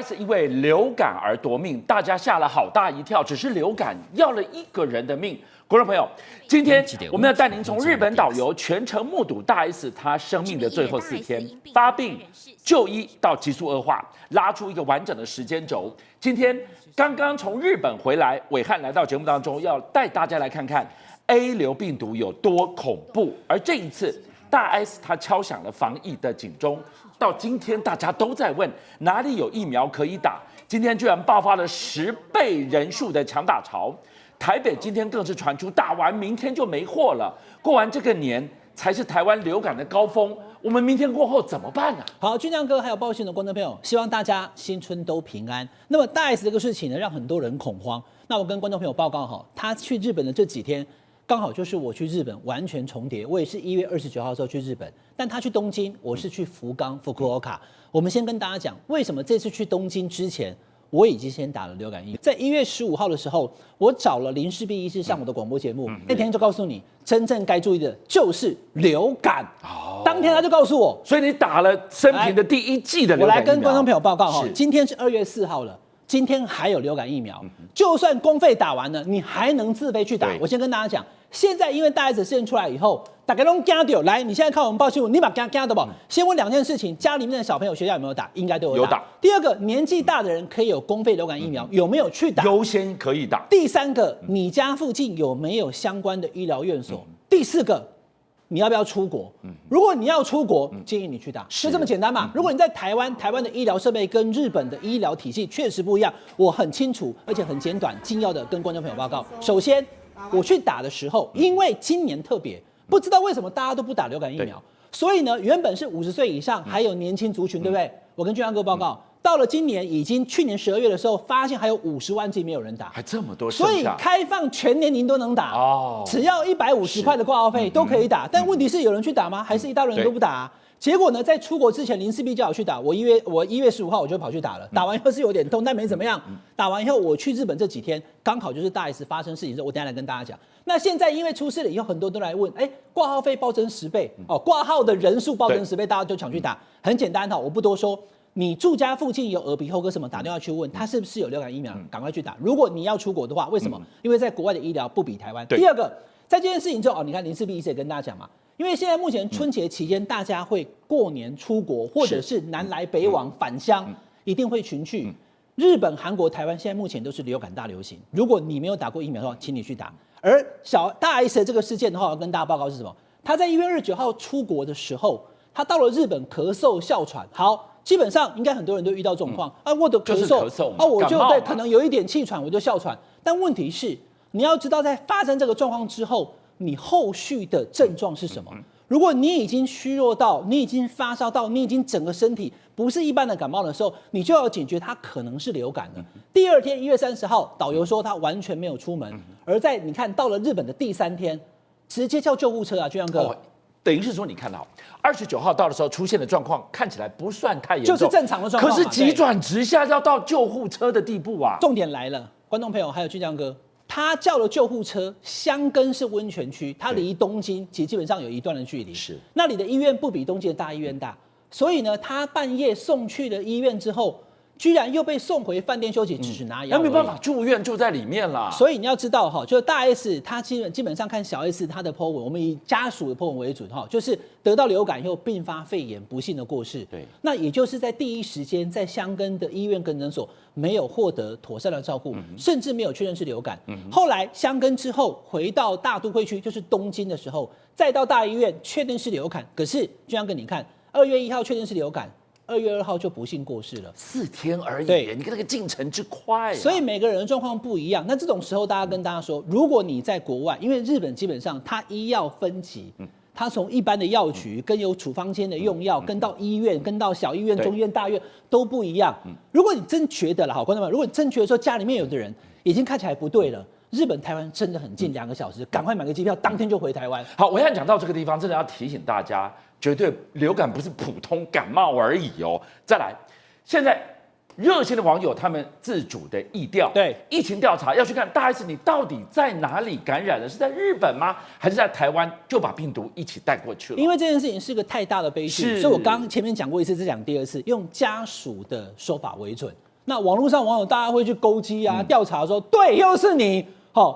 S 因为流感而夺命，大家吓了好大一跳。只是流感要了一个人的命。观众朋友，今天我们要带您从日本导游全程目睹大 S 他生命的最后4天，发病、就医到急速恶化，拉出一个完整的时间轴。今天刚刚从日本回来，伟汉来到节目当中，要带大家来看看 A 流病毒有多恐怖。而这一次，大 S 他敲响了防疫的警钟。到今天，大家都在问哪里有疫苗可以打。今天居然爆发了10倍人数的抢打潮。台北今天更是传出打完明天就没货了，过完这个年才是台湾流感的高峰。我们明天过后怎么办呢？好，俊亮哥还有报讯的观众朋友，希望大家新春都平安。那么大 S 这个事情呢，让很多人恐慌。那我跟观众朋友报告哈，他去日本的这几天，刚好就是我去日本完全重叠。我也是1月29号的时候去日本，但他去东京，我是去福冈 Fukuoka。我们先跟大家讲，为什么这次去东京之前，我已经先打了流感疫苗。在1月15号的时候，我找了林世璧医师上我的广播节目，那天就告诉你，真正该注意的就是流感。当天他就告诉我，所以你打了生平的第1剂的流感疫苗。我来跟观众朋友报告哈，今天是2月4号了，今天还有流感疫苗，就算公费打完了，你还能自费去打。我先跟大家讲，现在因为大 S 事件出来以后，大家都惊到，来，你现在看我们报新闻，你把惊到不？先问2件事情：家里面的小朋友学校有没有打？应该都有打。第二个，年纪大的人可以有公费流感疫苗，有没有去打？优先可以打。第三个，你家附近有没有相关的医疗院所？第四个，你要不要出国？如果你要出国，建议你去打，就这么简单嘛。如果你在台湾，台湾的医疗设备跟日本的医疗体系确实不一样，我很清楚，而且很简短精要的跟观众朋友报告。首先，我去打的时候，因为今年特别，不知道为什么大家都不打流感疫苗，所以呢，原本是50岁以上还有年轻族群，对不对？我跟俊安哥报告。到了今年，已经去年12月的时候，发现还有50万剂没有人打，还这么多，所以开放全年龄都能打哦，只要150块的挂号费都可以打。但问题是有人去打吗？还是一大堆人都不打啊？结果呢，在出国之前，林世璧叫我去打，我1月15号我就跑去打了，打完以后是有点痛，但没怎么样。打完以后，我去日本这几天，刚好就是大 S 发生事情的时候，我等一下来跟大家讲。那现在因为出事了以后，很多人都来问，挂号费暴增10倍哦，挂号的人数暴增10倍，大家就抢去打。很简单哈，我不多说。你住家附近有耳鼻喉科什么，打电话去问他是不是有流感疫苗，赶快去打。如果你要出国的话，为什么？因为在国外的医疗不比台湾。第二个，在这件事情之后，你看林世璧医师也跟大家讲嘛，因为现在目前春节期间，大家会过年出国，或者是南来北往返乡，一定会群聚。日本、韩国、台湾现在目前都是流感大流行。如果你没有打过疫苗的话，请你去打。而大 S 的这个事件的话，我跟大家报告是什么？他在1月29号出国的时候，他到了日本咳嗽哮喘，好。基本上应该很多人都遇到这种况我的咳嗽我就对，可能有一点气喘，我就哮喘。但问题是，你要知道，在发生这个状况之后，你后续的症状是什么？如果你已经虚弱到，你已经发烧到，你已经整个身体不是一般的感冒的时候，你就要警觉它可能是流感了。第二天1月30号，导游说他完全没有出门，而在你看到了日本的第3天，直接叫救护车啊，俊阳哥。等于是说，你看到29号到的时候出现的状况看起来不算太严重，就是正常的状况。可是急转直下，要到救护车的地步啊！重点来了，观众朋友还有俊江哥，他叫了救护车。箱根是温泉区，它离东京其实基本上有一段的距离，是那里的医院不比东京的大医院大，所以呢，他半夜送去了医院之后。居然又被送回饭店休息，只是拿药，那没办法住院，住在里面啦。所以你要知道哈，就是大 S 他基本上看小 S 他的 po 文，我们以家属的 po 文为准哈，就是得到流感以后并发肺炎，不幸的过世。对，那也就是在第一时间在箱根的医院跟诊所没有获得妥善的照顾，甚至没有确认是流感。后来箱根之后回到大都会区，就是东京的时候，再到大医院确定是流感，可是就像跟你看，2月1号确定是流感。2月2号就不幸过世了，4天而已。对，你看那个进程之快所以每个人的状况不一样。那这种时候，大家跟大家说，如果你在国外，因为日本基本上它医药分级，它从一般的药局跟有处方签的用药，跟到医院，跟到小医院、中医院、大院都不一样。如果你真觉得了，好观众们，如果你真觉得说家里面有的人已经看起来不对了。日本、台湾真的很近，2个小时，赶快买个机票，当天就回台湾。好，我想讲到这个地方，真的要提醒大家，绝对流感不是普通感冒而已哦。再来，现在热心的网友他们自主的疫调，对疫情调查要去看大 S 你到底在哪里感染的，是在日本吗？还是在台湾就把病毒一起带过去了？因为这件事情是个太大的悲剧，所以我刚前面讲过一次，再讲第二次，用家属的说法为准。那网络上网友大家会去勾稽啊，调查说，对，又是你，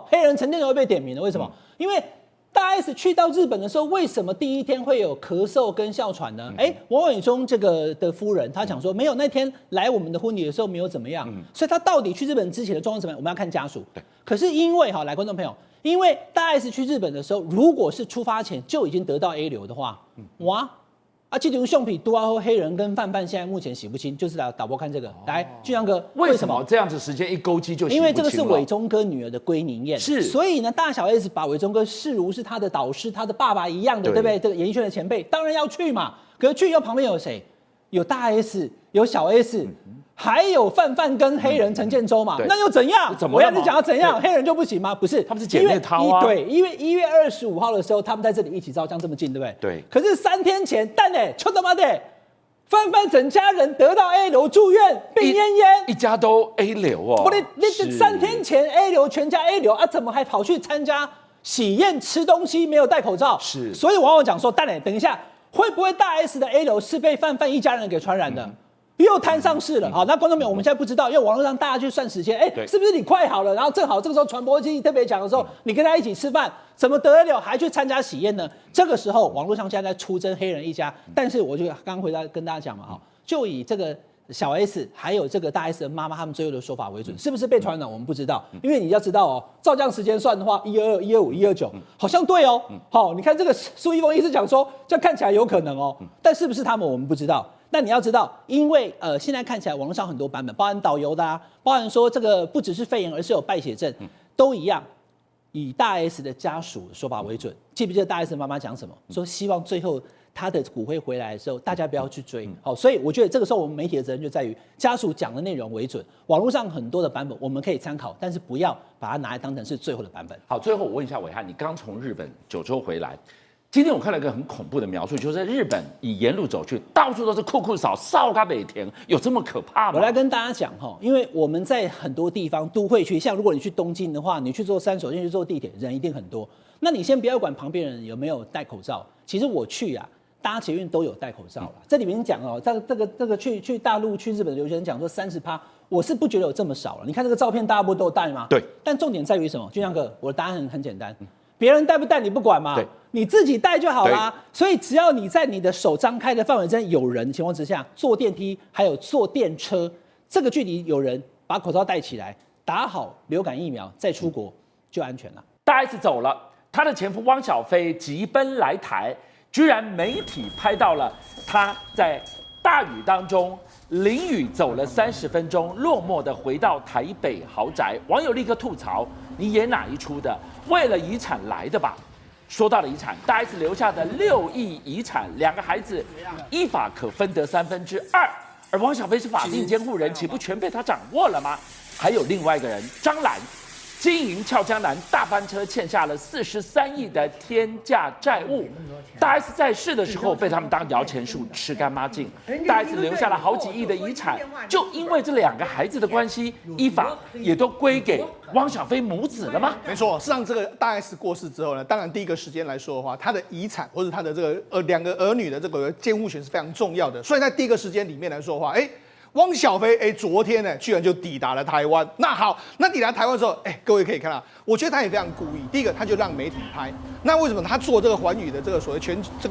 黑人陈建州会被点名了，为什么？因为大 S 去到日本的时候，为什么第一天会有咳嗽跟哮喘呢？王伟忠这个的夫人，她讲说没有，那天来我们的婚礼的时候没有怎么样，所以她到底去日本之前的状况怎么样？我们要看家属。可是因为来观众朋友，因为大 S 去日本的时候，如果是出发前就已经得到 A 流的话，哇！这种橡皮多后黑人跟范范现在目前洗不清，就是导播看这个，来俊阳哥，为什么这样子时间一勾稽就洗不清了？因为这个是伟忠哥女儿的归宁宴，是，所以呢，大小 S 把伟忠哥视如是他的导师，他的爸爸一样的，对不对？这个演艺圈的前辈，当然要去嘛。可是去以后旁边有谁？有大 S， 有小 S。还有范范跟黑人陈建州嘛，那又怎样？我要你讲要怎样，黑人就不行吗？不是，他们是姐妹淘啊。对，因为1月25号的时候，他们在这里一起照相这么近，对不对？对。可是3天前，秋他妈的，范范整家人得到 A 流住院，病恹恹，一家都 A 流哦。你3天前 A 流，全家 A 流啊，怎么还跑去参加喜宴吃东西，没有戴口罩？是。所以网友讲说，等一下，会不会大 S 的 A 流是被范范一家人给传染的？又摊上市了，好，那观众朋友，我们现在不知道，因为网络上大家去算时间，是不是你快好了，然后正好这个时候传播机特别讲的时候，你跟他一起吃饭，怎么得了还去参加喜宴呢？这个时候网络上现在在出征黑人一家，但是我就刚刚回答跟大家讲嘛，就以这个小 S 还有这个大 S 的妈妈他们最后的说法为准，是不是被传染我们不知道，因为你要知道照这样时间算的话，122、125、129，好像对哦，好，你看这个苏一峰医师讲说，这样看起来有可能哦，但是不是他们我们不知道。那你要知道，因为现在看起来网络上很多版本，包含导游的包含说这个不只是肺炎，而是有败血症，都一样，以大 S 的家属的说法为准。记不记得大 S 的妈妈讲什么？说希望最后他的骨灰回来的时候，大家不要去追。好，所以我觉得这个时候我们媒体的责任就在于家属讲的内容为准。网络上很多的版本我们可以参考，但是不要把它拿来当成是最后的版本。好，最后我问一下暐瀚，你刚从日本9州回来。今天我看了一个很恐怖的描述，就是在日本以沿路走去，到处都是酷酷扫，扫嘎北田，有这么可怕吗？我来跟大家讲因为我们在很多地方都会区，像如果你去东京的话，你去坐3手线去坐地铁，人一定很多。那你先不要管旁边人有没有戴口罩，其实我去搭捷运都有戴口罩了。这里面讲这个去大陆去日本的留学生讲说30%，我是不觉得有这么少了。你看这个照片，大家不都戴吗？对。但重点在于什么？俊相哥，我的答案很简单。别人戴不戴你不管嘛，你自己戴就好啦。所以只要你在你的手张开的范围之内有人的情况之下，坐电梯还有坐电车，这个距离有人把口罩戴起来，打好流感疫苗再出国就安全了。大 S 走了，她的前夫汪小菲急奔来台，居然媒体拍到了他在大雨当中淋雨走了30分钟，落寞的回到台北豪宅。网友立刻吐槽：你演哪一出的？为了遗产来的吧？说到了遗产，大 S 留下的6亿遗产，2个孩子依法可分得2/3，而汪小菲是法定监护人，岂不全被他掌握了吗？还有另外一个人张兰，经营俏江南大翻车，欠下了43亿的天价债务。大 S 在世的时候被他们当摇钱树吃干抹净，大 S 留下了好几亿的遗产，就因为这2个孩子的关系，依法也都归给汪小菲母子了吗？没错，事实上这个大 S 过世之后呢，当然第一个时间来说的话，他的遗产或者他的这个2个儿女的这个监护权是非常重要的，所以在第一个时间里面来说的话，汪小菲昨天呢居然就抵达了台湾。那好，那抵达台湾之后，各位可以看到，我觉得他也非常故意。第一个，他就让媒体拍。那为什么他做这个寰宇的这个所谓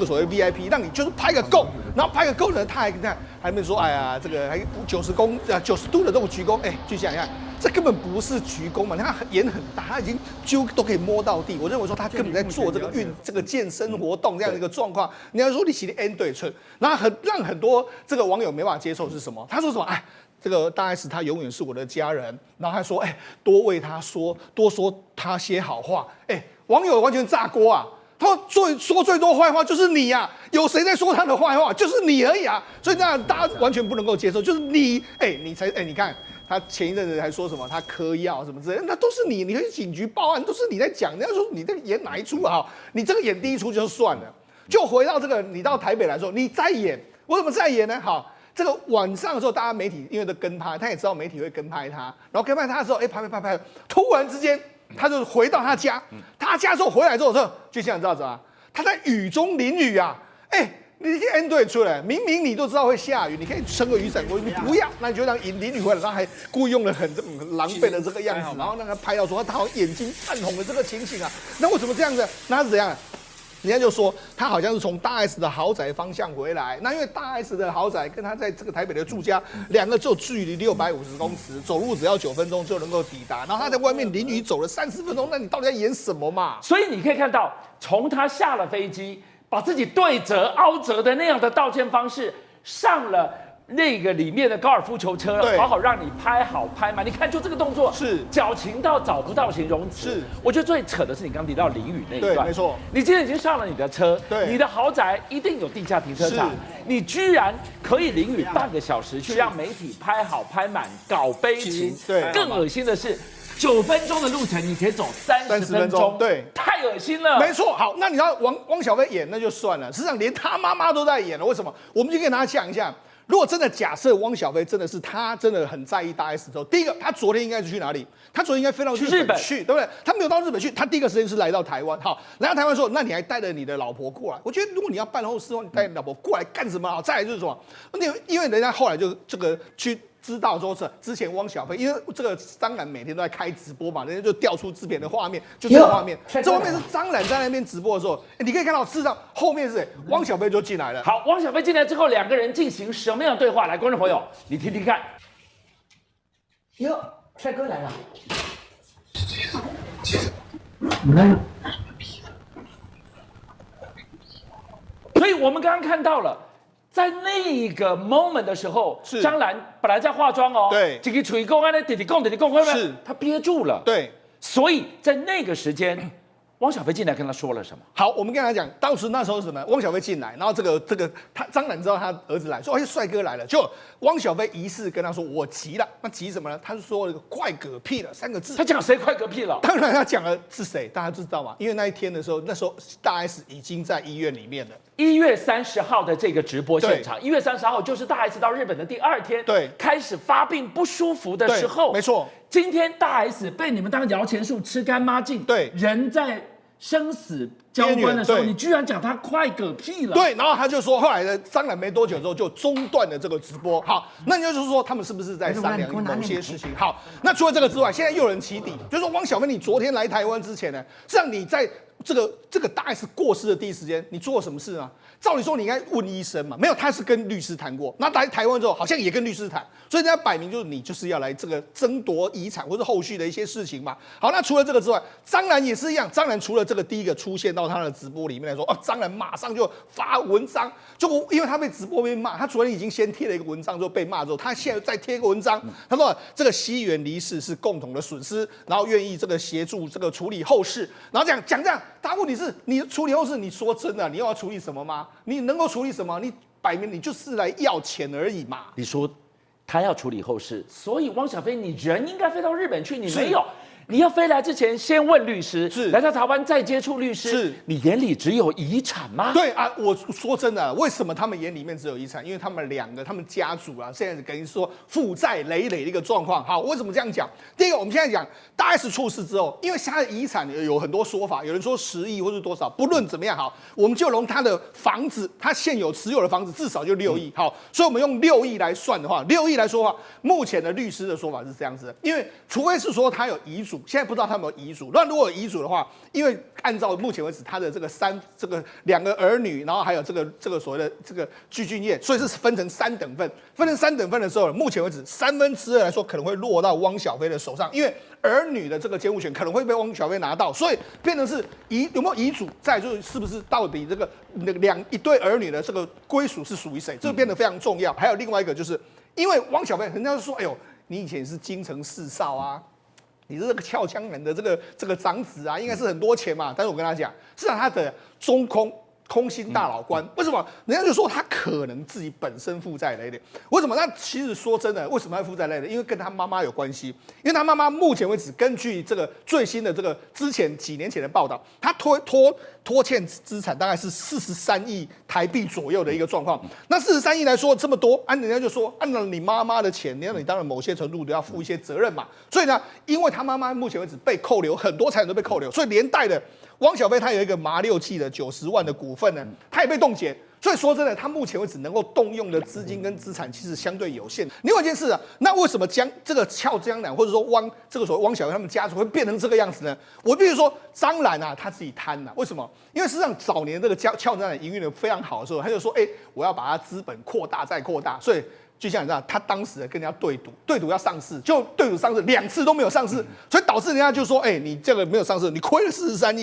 所谓 VIP， 让你就是拍个够，然后拍个够呢，他还没说，哎呀，这个还90度的这种鞠躬，去想一下，这根本不是鞠躬嘛，他演很大，他已经就都可以摸到地。我认为说他根本在做这个健身活动这样的一个状况。你要说你写的 N 对称，然后让很多这个网友没办法接受是什么？他说什么？这个大 S 他永远是我的家人，然后还说，多为他说，多说他些好话，网友完全炸锅啊！他说最多坏话就是你啊，有谁在说他的坏话？就是你而已啊！所以那大家完全不能够接受，就是你，你才，你看他前一阵子还说什么他嗑药什么之类的，那都是你去警局报案，都是你在讲，人家说你在演哪一出啊？你这个演第一出就算了，就回到这个，你到台北来说，你再演，我怎么再演呢？好。这个晚上的时候，大家媒体因为都跟拍，他也知道媒体会跟拍他，然后跟拍他的时候，拍，突然之间他就回到他家之后回来之后，就像你知道什么？他在雨中淋雨啊，你去 N 队出来，明明你都知道会下雨，你可以撑个雨伞过去，你不要，那你就让淋雨回来，然后还故意用了很狼狈的这个样子，然后让他拍到说他好像眼睛泛红的这个情形啊，那为什么这样子？那他是怎样？人家就说他好像是从大 S 的豪宅方向回来，那因为大 S 的豪宅跟他在这个台北的住家两个就距离650公尺，走路只要9分钟就能够抵达，然后他在外面淋雨走了30分钟，那你到底在演什么嘛？所以你可以看到，从他下了飞机，把自己对折凹折的那样的道歉方式，上了那个里面的高尔夫球车，好好让你拍好拍嘛。你看，就这个动作是矫情到找不到形容词。是，我觉得最扯的是你刚提到淋雨那一段，对，没错。你今天已经上了你的车，对，你的豪宅一定有地下停车场，你居然可以淋雨半个小时，去让媒体拍好拍满，搞悲情。对，更恶心的是。9分钟的路程，你可以走30分钟，对，太恶心了。没错，好，那你要汪小菲演那就算了，实际上连他妈妈都在演了，为什么？我们就跟大家讲一下，如果真的假设汪小菲真的是他真的很在意大 S 之后，第一个，他昨天应该是去哪里？他昨天应该飞到日本去，对不对？他没有到日本去，他第一个时间是来到台湾。好，来到台湾说，那你还带着你的老婆过来？我觉得如果你要办后事后，你带你老婆过来干什么？好，再来就是什么？因为人家后来就这个去。知道说是之前汪小菲，因为这个张兰每天都在开直播嘛，人家就调出制片的画面，就这个画面，这画面是张兰在那边直播的时候，你可以看到，事实上后面是谁？汪小菲就进来了。好，汪小菲进来之后，两个人进行什么样的对话？来，观众朋友，你听听看。哟，帅哥来了。所以我们刚刚看到了。在那个 moment 的时候，张兰本来在化妆哦，对，这个吹公安的弟弟共，是他憋住了，对，所以在那个时间，汪小菲进来跟他说了什么？好，我们跟他讲，当时那时候是什么？汪小菲进来，然后这个他张兰知道他儿子来，说帅哥来了，就汪小菲疑似跟他说我急了，那急什么呢？他就说了个快嗝屁了3个字。他讲谁快嗝屁了？当然他讲的是谁，大家知道吗？因为那一天的时候，那时候大 S 已经在医院里面了。1月30号的这个直播现场，1月30号就是大 S 到日本的第2天，对，开始发病不舒服的时候，没错。今天大 S 被你们当摇钱树吃干抹净，对，人在生死交关的时候，你居然讲他快嗝屁了。对，然后他就说，后来的张兰没多久之后就中断了这个直播。好，那你就是说他们是不是在商量某些事情？好，那除了这个之外，现在又有人起底，就是说汪小菲，你昨天来台湾之前呢，实际上你在这个大 S 过世的第一时间，你做了什么事啊？照理说你应该问医生嘛，没有，他是跟律师谈过。那来台湾之后，好像也跟律师谈，所以人家摆明就是你就是要来这个争夺遗产或者后续的一些事情嘛。好，那除了这个之外，张兰也是一样。张兰除了这个第一个出现到他的直播里面来说，张兰马上就发文章，就因为他被直播被骂，他昨天已经先贴了一个文章之后被骂之后，他现在再贴一个文章，他说这个西元离世是共同的损失，然后愿意这个协助这个处理后事，然后讲这样。大问题是你处理后事，你说真的，你要处理什么吗？你能够处理什么？你摆明你就是来要钱而已嘛。你说他要处理后事，所以汪小菲，你人应该飞到日本去，你没有。你要飞来之前先问律师，来到台湾再接触律师，你眼里只有遗产吗？对啊，我说真的，为什么他们眼里面只有遗产？因为他们他们家族啊，现在等于说负债累累的一个状况。好，为什么这样讲？第一个，我们现在讲大 S 出事之后，因为他的遗产有很多说法，有人说10亿或是多少，不论怎么样，好，我们就用他的房子，他现有持有的房子至少就6亿，好，所以我们用6亿来算的话，6亿来说的话，目前的律师的说法是这样子的，因为除非是说他有遗嘱。现在不知道他有没有遗嘱。那如果有遗嘱的话，因为按照目前为止他的这个2个儿女，然后还有这个所谓的这个具俊晔，所以是分成3等份。分成3等份的时候，目前为止2/3来说可能会落到汪小菲的手上，因为儿女的这个监护权可能会被汪小菲拿到，所以变成是有没有遗嘱，再就是是不是到底这个一对儿女的这个归属是属于谁，这个变得非常重要。还有另外一个就是，因为汪小菲人家就说，哎呦，你以前是京城4少啊。你是这个俏江人的这个长子啊，应该是很多钱嘛。但是我跟他讲，事实上他的中空心大老官，为什么？人家就说他可能自己本身负债累累。为什么？那其实说真的，为什么他负债累累？因为跟他妈妈有关系。因为他妈妈目前为止，根据这个最新的这个之前几年前的报道，他拖欠资产大概是43亿台币左右的一个状况。那43亿来说这么多，人家就说按照你妈妈的钱，你当然某些程度都要负一些责任嘛。所以呢，因为他妈妈目前为止被扣留，很多财产都被扣留，所以连带的汪小菲他有一个麻6记的90万的股份呢，他也被冻结。所以说真的，他目前为止能够动用的资金跟资产其实相对有限。另外一件事啊，那为什么这个俏江南或者说这个所谓汪小菲他们家族会变成这个样子呢？我必须说，张兰啊，他自己贪呐、为什么？因为事实上早年这个俏江南营运的非常好的时候，他就说，我要把它资本扩大再扩大，所以。就像你知道，他当时跟人家对赌要上市，就对赌上市2次都没有上市，所以导致人家就说，你这个没有上市，你亏了43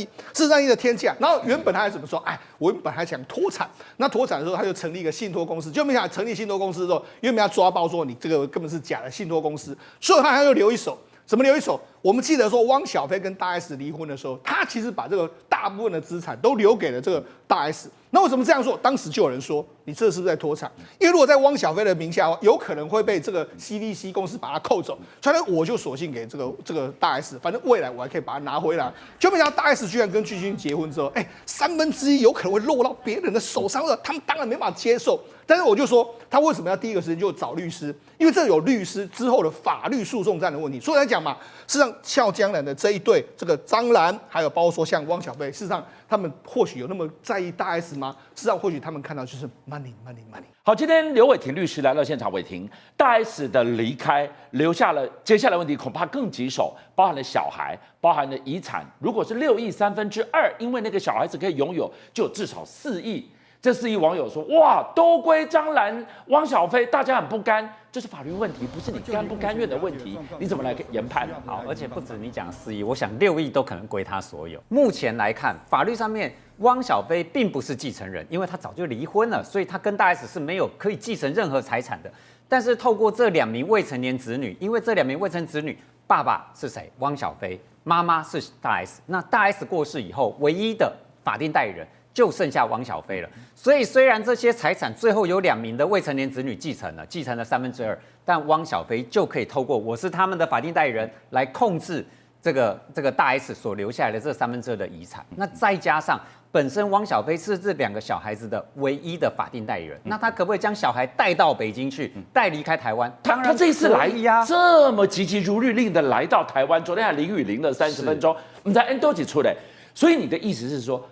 亿的天价。然后原本他还怎么说？我原本还想脱产，那脱产的时候他就成立一个信托公司，就没想到成立信托公司之后，因为被他抓包说你这个根本是假的信托公司，所以他就留一手。怎么留一手？我们记得说，汪小菲跟大 S 离婚的时候，他其实把这个大部分的资产都留给了这个大 S。那为什么这样说？当时就有人说，你这是不是在脱产？因为如果在汪小菲的名下，有可能会被这个 CVC 公司把它扣走，所以呢，我就索性给这个大 S， 反正未来我还可以把它拿回来。就没想到大 S 居然跟巨星结婚之后，1/3有可能会落到别人的手上了，他们当然没办法接受。但是我就说，他为什么要第一个时间就找律师？因为这有律师之后的法律诉讼战的问题。所以来讲嘛，事实上俏江南的这一对，这个张兰，还有包括说像汪小菲，事实上他们或许有那么在意大 S 吗？事实上或许他们看到就是 money。好，今天刘伟霆律师来到现场，伟霆，大 S 的离开留下了接下来问题恐怕更棘手，包含了小孩，包含了遗产。如果是6亿2/3，因为那个小孩子可以拥有，就有至少4亿。这4亿网友说：“哇，都归张兰、汪小菲，大家很不甘，这是法律问题，不是你甘不甘愿的问题。你怎么来研判？”好，而且不止你讲4亿，我想6亿都可能归他所有。目前来看，法律上面汪小菲并不是继承人，因为他早就离婚了，所以他跟大 S 是没有可以继承任何财产的。但是透过这2名未成年子女，因为这2名未成年子女，爸爸是谁？汪小菲，妈妈是大 S。那大 S 过世以后，唯一的法定代理人就剩下汪小菲了。所以虽然这些财产最后有2名的未成年子女继承了2/3，但汪小菲就可以透过我是他们的法定代理人来控制这个大 S 所留下来的这2/3的遗产。那再加上本身汪小菲是这2个小孩子的唯一的法定代理人，那他可不可以将小孩带到北京去，带离开台湾？他这一次来呀，这么急急如律令的来到台湾，昨天还淋雨淋了30分钟，我们在 N 多几出来。所以你的意思是说，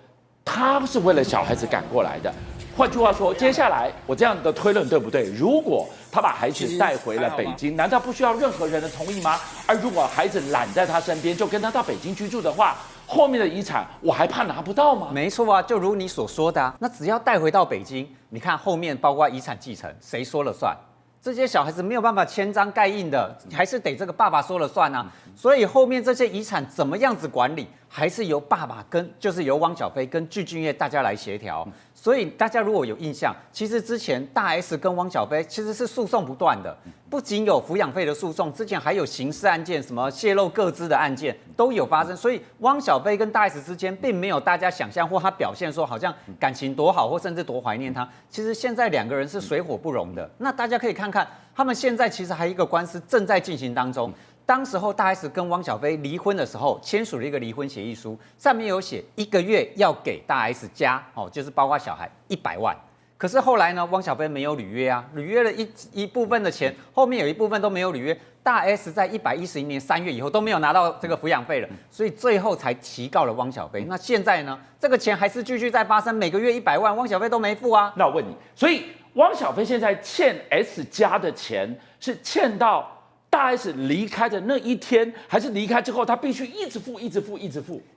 他是为了小孩子赶过来的。换句话说，接下来我这样的推论对不对？如果他把孩子带回了北京，难道不需要任何人的同意吗？而如果孩子揽在他身边，就跟他到北京居住的话，后面的遗产我还怕拿不到吗？没错啊，就如你所说的啊，那只要带回到北京，你看后面包括遗产继承，谁说了算？这些小孩子没有办法签章盖印的，还是得这个爸爸说了算啊。所以后面这些遗产怎么样子管理，还是由爸爸就是由汪小菲跟具俊晔大家来协调。所以大家如果有印象，其实之前大 S 跟汪小菲其实是诉讼不断的，不仅有抚养费的诉讼，之前还有刑事案件，什么泄露个资的案件都有发生。所以汪小菲跟大 S 之间并没有大家想象或他表现说好像感情多好，或甚至多怀念他。其实现在2个人是水火不容的。那大家可以看看，他们现在其实还有一个官司正在进行当中。当时候大 S 跟汪小菲离婚的时候，签署了一个离婚协议书，上面有写1个月要给大 S 家就是包括小孩100万。可是后来呢，汪小菲没有履约啊，履约了一部分的钱，后面有一部分都没有履约。大 S 在110年3月以后都没有拿到这个抚养费了，所以最后才提告了汪小菲。那现在呢，这个钱还是继续在发生，每个月100万，汪小菲都没付啊。那我问你，所以汪小菲现在欠 S 家的钱是欠到大 S 离开的那一天，还是离开之后他必须一直付，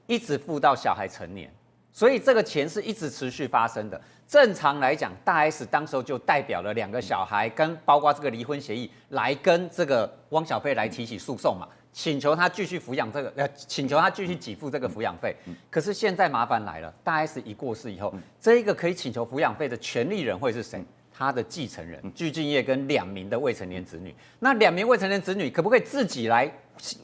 一直付到小孩成年？所以这个钱是一直持续发生的。正常来讲，大 S 当时候就代表了2个小孩，跟包括这个离婚协议，来跟这个汪小菲来提起诉讼嘛，请求他继续抚养请求他继续给付这个抚养费。可是现在麻烦来了，大 S 一过世以后，这一个可以请求抚养费的权利人会是谁？他的继承人具俊晔跟2名的未成年子女。那2名未成年子女可不可以自己来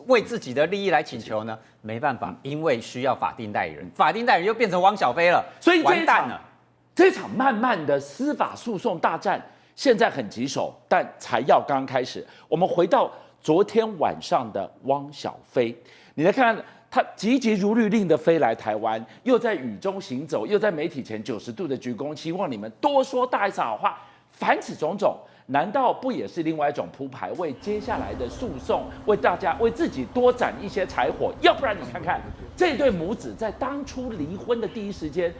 为自己的利益来请求呢？没办法，因为需要法定代理人，法定代理人又变成汪小菲了，所以完蛋了。这场漫漫的司法诉讼大战现在很棘手，但才要刚开始。我们回到昨天晚上的汪小菲，你来看看他急急如律令的飞来台湾，又在雨中行走，又在媒体前90度的鞠躬，希望你们多说大 S 好话。凡此种种，难道不也是另外一种铺排，为接下来的诉讼，为大家为自己多攒一些柴火？要不然你看看这对母子在当初离婚的第一时间，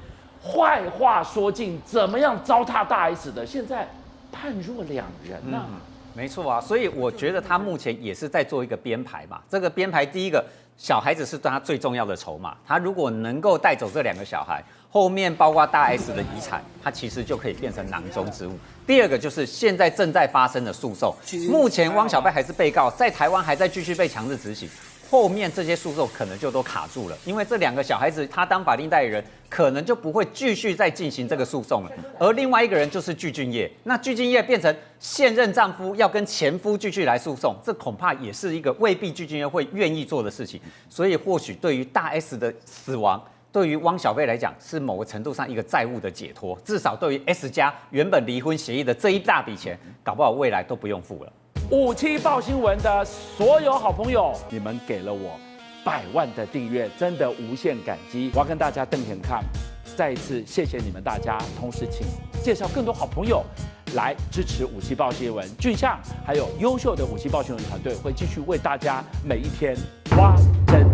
坏话说尽，怎么样糟蹋大 S 的，现在判若两人呐、没错啊，所以我觉得他目前也是在做一个编排嘛。这个编排，第一个，小孩子是他最重要的筹码，他如果能够带走这2个小孩，后面包括大 S 的遗产，他其实就可以变成囊中之物。第二个就是现在正在发生的诉讼，目前汪小菲还是被告，在台湾还在继续被强制执行。后面这些诉讼可能就都卡住了，因为这2个小孩子他当法定代理人，可能就不会继续再进行这个诉讼了。而另外一个人就是具俊晔，那具俊晔变成现任丈夫要跟前夫继续来诉讼，这恐怕也是一个未必具俊晔会愿意做的事情。所以或许对于大 S 的死亡，对于汪小菲来讲是某个程度上一个债务的解脱，至少对于 S 家原本离婚协议的这一大笔钱，搞不好未来都不用付了。57报新闻的所有好朋友，你们给了我100万的订阅，真的无限感激。我要跟大家瞪眼看，再一次谢谢你们大家，同时请介绍更多好朋友来支持57报新闻。俊相还有优秀的57报新闻团队会继续为大家每一天挖真